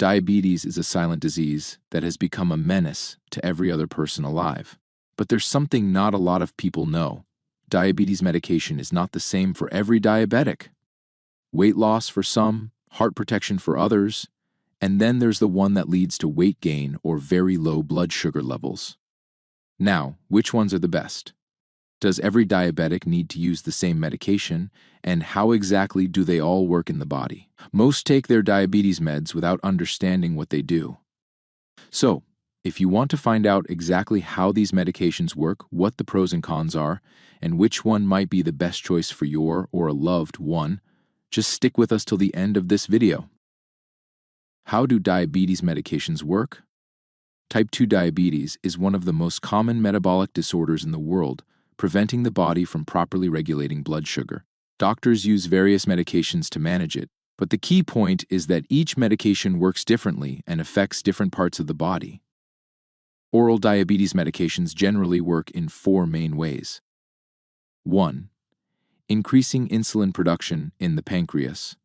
Diabetes is a silent disease that has become a menace to every other person alive. But there's something not a lot of people know. Diabetes medication is not the same for every diabetic. Weight loss for some, heart protection for others, and then there's the one that leads to weight gain or very low blood sugar levels. Now, which ones are the best? Does every diabetic need to use the same medication, and how exactly do they all work in the body? Most take their diabetes meds without understanding what they do. So, if you want to find out exactly how these medications work, what the pros and cons are, and which one might be the best choice for your or a loved one, just stick with us till the end of this video. How do diabetes medications work? Type 2 diabetes is one of the most common metabolic disorders in the world, preventing the body from properly regulating blood sugar. Doctors use various medications to manage it, but the key point is that each medication works differently and affects different parts of the body. Oral diabetes medications generally work in 4 main ways. 1. Increasing insulin production in the pancreas.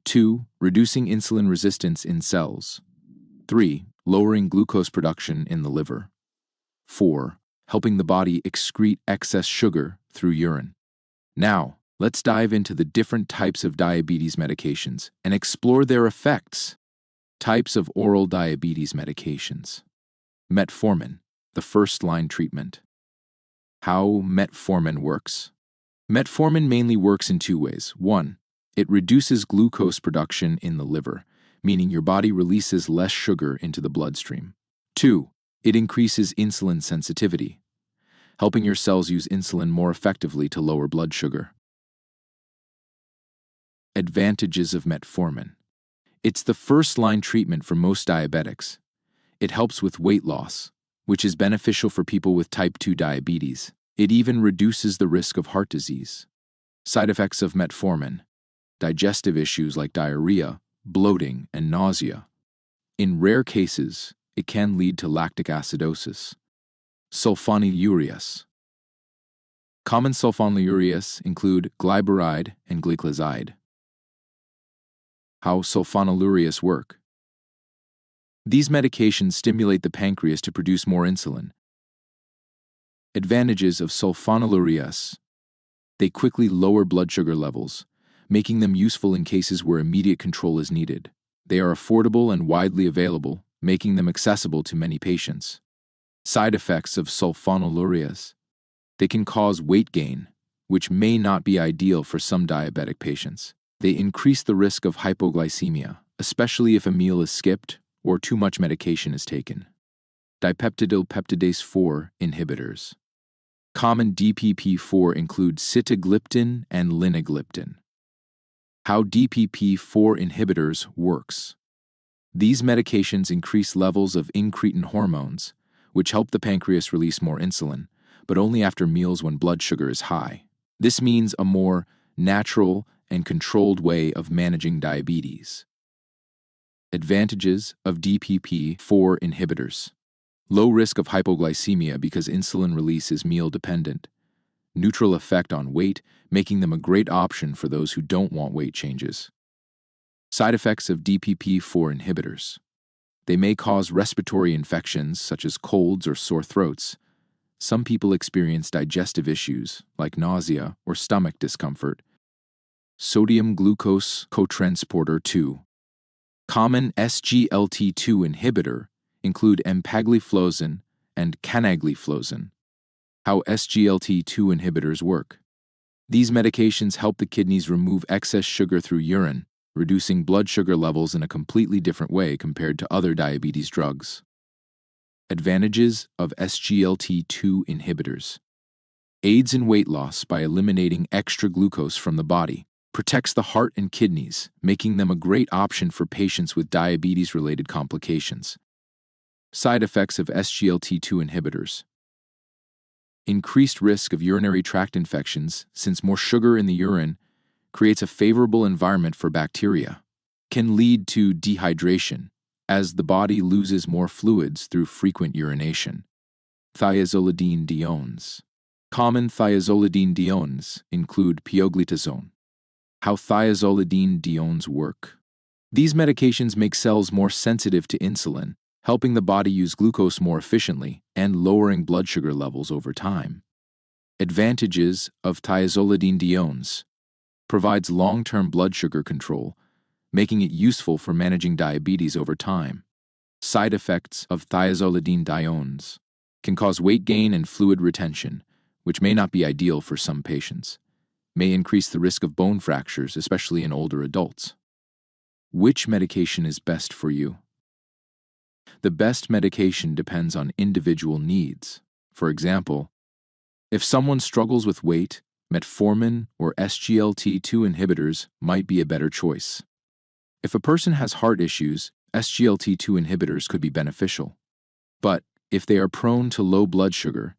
2. Reducing insulin resistance in cells. 3. Lowering glucose production in the liver. 4. Helping the body excrete excess sugar through urine. Now, let's dive into the different types of diabetes medications and explore their effects. Types of oral diabetes medications. Metformin, the first-line treatment. How metformin works. Metformin mainly works in 2 ways. 1. It reduces glucose production in the liver, meaning your body releases less sugar into the bloodstream. 2. It increases insulin sensitivity, helping your cells use insulin more effectively to lower blood sugar. Advantages of metformin. It's the first-line treatment for most diabetics. It helps with weight loss, which is beneficial for people with type 2 diabetes. It even reduces the risk of heart disease. Side effects of metformin. Digestive issues like diarrhea, bloating, and nausea. In rare cases, it can lead to lactic acidosis. Sulfonylureas. Common sulfonylureas include glyburide and glycoside. How sulfonylureas work. These medications stimulate the pancreas to produce more insulin. Advantages of sulfonylureas. They quickly lower blood sugar levels, making them useful in cases where immediate control is needed. They are affordable and widely available, making them accessible to many patients. Side effects of sulfonylureas. They can cause weight gain, which may not be ideal for some diabetic patients. They increase the risk of hypoglycemia, especially if a meal is skipped or too much medication is taken. Dipeptidyl peptidase 4 inhibitors. Common DPP-4 include sitagliptin and linagliptin. How DPP-4 inhibitors works. These medications increase levels of incretin hormones, which help the pancreas release more insulin, but only after meals when blood sugar is high. This means a more natural and controlled way of managing diabetes. Advantages of DPP-4 inhibitors. Low risk of hypoglycemia because insulin release is meal-dependent. Neutral effect on weight, making them a great option for those who don't want weight changes. Side effects of DPP-4 inhibitors. They may cause respiratory infections such as colds or sore throats. Some people experience digestive issues like nausea or stomach discomfort. Sodium glucose cotransporter 2. Common SGLT2 inhibitor include empagliflozin and canagliflozin. How SGLT2 inhibitors work. These medications help the kidneys remove excess sugar through urine, reducing blood sugar levels in a completely different way compared to other diabetes drugs. Advantages of SGLT2 inhibitors. Aids in weight loss by eliminating extra glucose from the body. Protects the heart and kidneys, making them a great option for patients with diabetes-related complications. Side effects of SGLT2 inhibitors. Increased risk of urinary tract infections since more sugar in the urine creates a favorable environment for bacteria. Can lead to dehydration, as the body loses more fluids through frequent urination. Thiazolidine diones. Common thiazolidine diones include pioglitazone. How thiazolidine diones work. These medications make cells more sensitive to insulin, helping the body use glucose more efficiently and lowering blood sugar levels over time. Advantages of thiazolidine diones: provides long-term blood sugar control, making it useful for managing diabetes over time. Side effects of thiazolidine diones: can cause weight gain and fluid retention, which may not be ideal for some patients. May increase the risk of bone fractures, especially in older adults. Which medication is best for you? The best medication depends on individual needs. For example, if someone struggles with weight, Metformin or SGLT2 inhibitors might be a better choice. If a person has heart issues, SGLT2 inhibitors could be beneficial. But if they are prone to low blood sugar,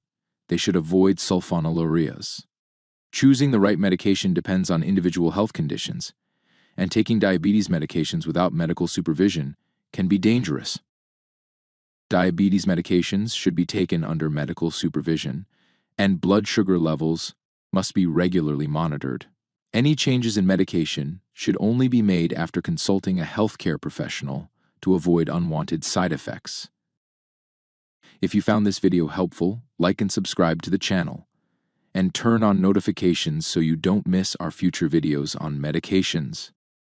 they should avoid sulfonylureas. Choosing the right medication depends on individual health conditions, and taking diabetes medications without medical supervision can be dangerous. Diabetes medications should be taken under medical supervision, and blood sugar levels must be regularly monitored. Any changes in medication should only be made after consulting a healthcare professional to avoid unwanted side effects. If you found this video helpful, like and subscribe to the channel, and turn on notifications so you don't miss our future videos on medications.